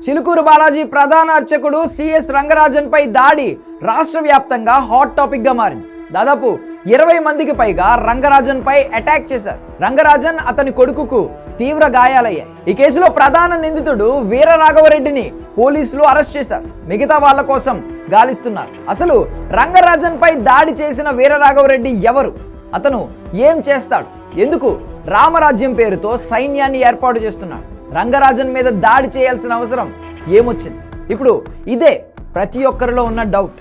చిలుకూరు బాలాజీ ప్రధాన అర్చకుడు సిఎస్ రంగరాజన్ పై దాడి రాష్ట్ర వ్యాప్తంగా హాట్ టాపిక్ గా మారింది. దాదాపు 20 మందికి పైగా రంగరాజన్ పై అటాక్ చేశారు. రంగరాజన్ అతని కొడుకుకు తీవ్ర గాయాలయ్యాయి. ఈ కేసులో ప్రధాన నిందితుడు వీరరాఘవరెడ్డిని పోలీసులు అరెస్ట్ చేశారు. మిగతా వాళ్ళ కోసం గాలిస్తున్నారు. అసలు రంగరాజన్ పై దాడి చేసిన వీరరాఘవరెడ్డి ఎవరు? అతను ఏం చేస్తాడు? ఎందుకు రామరాజ్యం పేరుతో సైన్యాన్ని ఏర్పాటు చేస్తున్నాడు? రంగరాజన్ మీద దాడి చేయాల్సిన అవసరం ఏమొచ్చింది? ఇప్పుడు ఇదే ప్రతి ఒక్కరిలో ఉన్న డౌట్.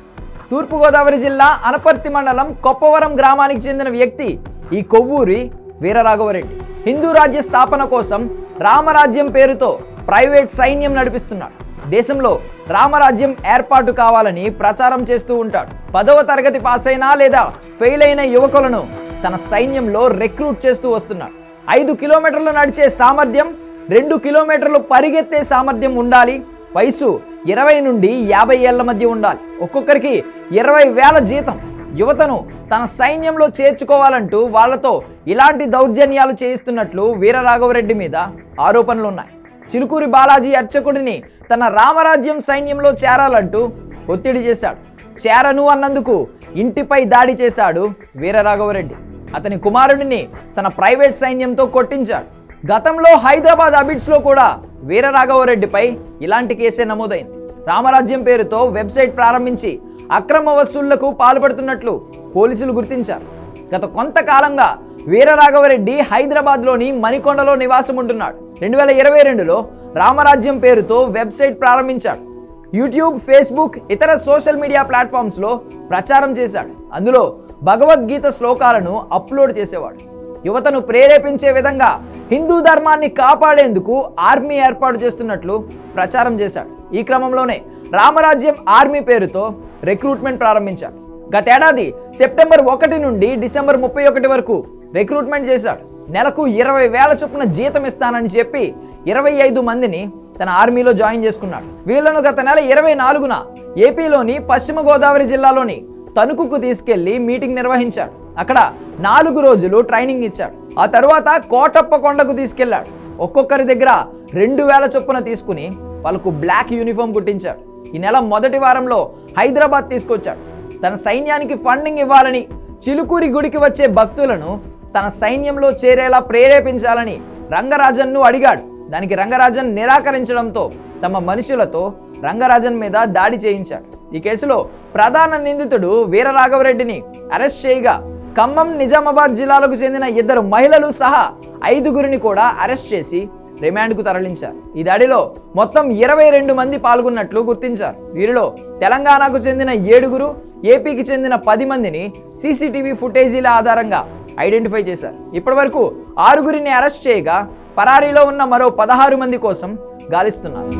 తూర్పుగోదావరి జిల్లా అనపర్తి మండలం కొప్పవరం గ్రామానికి చెందిన వ్యక్తి ఈ కొవ్వూరి వీరరాఘవరెడ్డి. హిందూ రాజ్య స్థాపన కోసం రామరాజ్యం పేరుతో ప్రైవేట్ సైన్యం నడిపిస్తున్నాడు. దేశంలో రామరాజ్యం ఏర్పాటు కావాలని ప్రచారం చేస్తూ ఉంటాడు. 10వ తరగతి పాస్ అయినా లేదా ఫెయిల్ అయిన యువకులను తన సైన్యంలో రిక్రూట్ చేస్తూ వస్తున్నాడు. 5 కిలోమీటర్లు నడిచే సామర్థ్యం, 2 కిలోమీటర్లు పరిగెత్తే సామర్థ్యం ఉండాలి. వయసు 20 నుండి 50 ఏళ్ల మధ్య ఉండాలి. ఒక్కొక్కరికి 20,000 జీతం. యువతను తన సైన్యంలో చేర్చుకోవాలంటూ వాళ్లతో ఇలాంటి దౌర్జన్యాలు చేయిస్తున్నట్లు వీరరాఘవరెడ్డి మీద ఆరోపణలు ఉన్నాయి. చిలుకూరి బాలాజీ అర్చకుడిని తన రామరాజ్యం సైన్యంలో చేరాలంటూ ఒత్తిడి చేశాడు. చేరను అన్నందుకు ఇంటిపై దాడి చేశాడు వీరరాఘవరెడ్డి. అతని కుమారుడిని తన ప్రైవేట్ సైన్యంతో కొట్టించాడు. గతంలో హైదరాబాద్ అబిడ్స్లో కూడా వీరరాఘవరెడ్డిపై ఇలాంటి కేసే నమోదైంది. రామరాజ్యం పేరుతో వెబ్సైట్ ప్రారంభించి అక్రమ వసూళ్లకు పాల్పడుతున్నట్లు పోలీసులు గుర్తించారు. గత కొంతకాలంగా వీరరాఘవరెడ్డి హైదరాబాద్లోని మణికొండలో నివాసం ఉంటున్నాడు. 2022లో రామరాజ్యం పేరుతో వెబ్సైట్ ప్రారంభించాడు. యూట్యూబ్, ఫేస్బుక్, ఇతర సోషల్ మీడియా ప్లాట్ఫామ్స్లో ప్రచారం చేశాడు. అందులో భగవద్గీత శ్లోకాలను అప్లోడ్ చేసేవాడు. యువతను ప్రేరేపించే విధంగా హిందూ ధర్మాన్ని కాపాడేందుకు ఆర్మీ ఏర్పాటు చేస్తున్నట్లు ప్రచారం చేశాడు. ఈ క్రమంలోనే రామరాజ్యం ఆర్మీ పేరుతో రిక్రూట్మెంట్ ప్రారంభించాడు. గతేడాది సెప్టెంబర్ 1 నుండి డిసెంబర్ 31 వరకు రిక్రూట్మెంట్ చేశాడు. నెలకు 20,000 చొప్పున జీతం ఇస్తానని చెప్పి 25 మందిని తన ఆర్మీలో జాయిన్ చేసుకున్నాడు. వీళ్లను గత నెల 24న ఏపీలోని పశ్చిమ గోదావరి జిల్లాలోని తణుకుకు తీసుకెళ్లి మీటింగ్ నిర్వహించాడు. అక్కడ 4 రోజులు ట్రైనింగ్ ఇచ్చాడు. ఆ తర్వాత కోటప్పకొండకు తీసుకెళ్లాడు. ఒక్కొక్కరి దగ్గర 2,000 చొప్పున తీసుకుని వాళ్ళకు బ్లాక్ యూనిఫామ్ కుట్టించాడు. ఈ నెల మొదటి వారంలో హైదరాబాద్ తీసుకొచ్చాడు. తన సైన్యానికి ఫండింగ్ ఇవ్వాలని, చిలుకూరి గుడికి వచ్చే భక్తులను తన సైన్యంలో చేరేలా ప్రేరేపించాలని రంగరాజన్ను అడిగాడు. దానికి రంగరాజన్ నిరాకరించడంతో తమ మనుషులతో రంగరాజన్ మీద దాడి చేయించాడు. ఈ కేసులో ప్రధాన నిందితుడు వీరరాఘవరెడ్డిని అరెస్ట్ చేయగా ఖమ్మం, నిజామాబాద్ జిల్లాలకు చెందిన 2 మహిళలు సహా 5గురిని కూడా అరెస్ట్ చేసి రిమాండ్కు తరలించారు. ఈ దాడిలో మొత్తం 22 మంది పాల్గొన్నట్లు గుర్తించారు. వీరిలో తెలంగాణకు చెందిన 7గురు, ఏపీకి చెందిన 10 మందిని సీసీటీవీ ఫుటేజీల ఆధారంగా ఐడెంటిఫై చేశారు. ఇప్పటి వరకు 6గురిని అరెస్ట్ చేయగా పరారీలో ఉన్న మరో 16 మంది కోసం గాలిస్తున్నారు.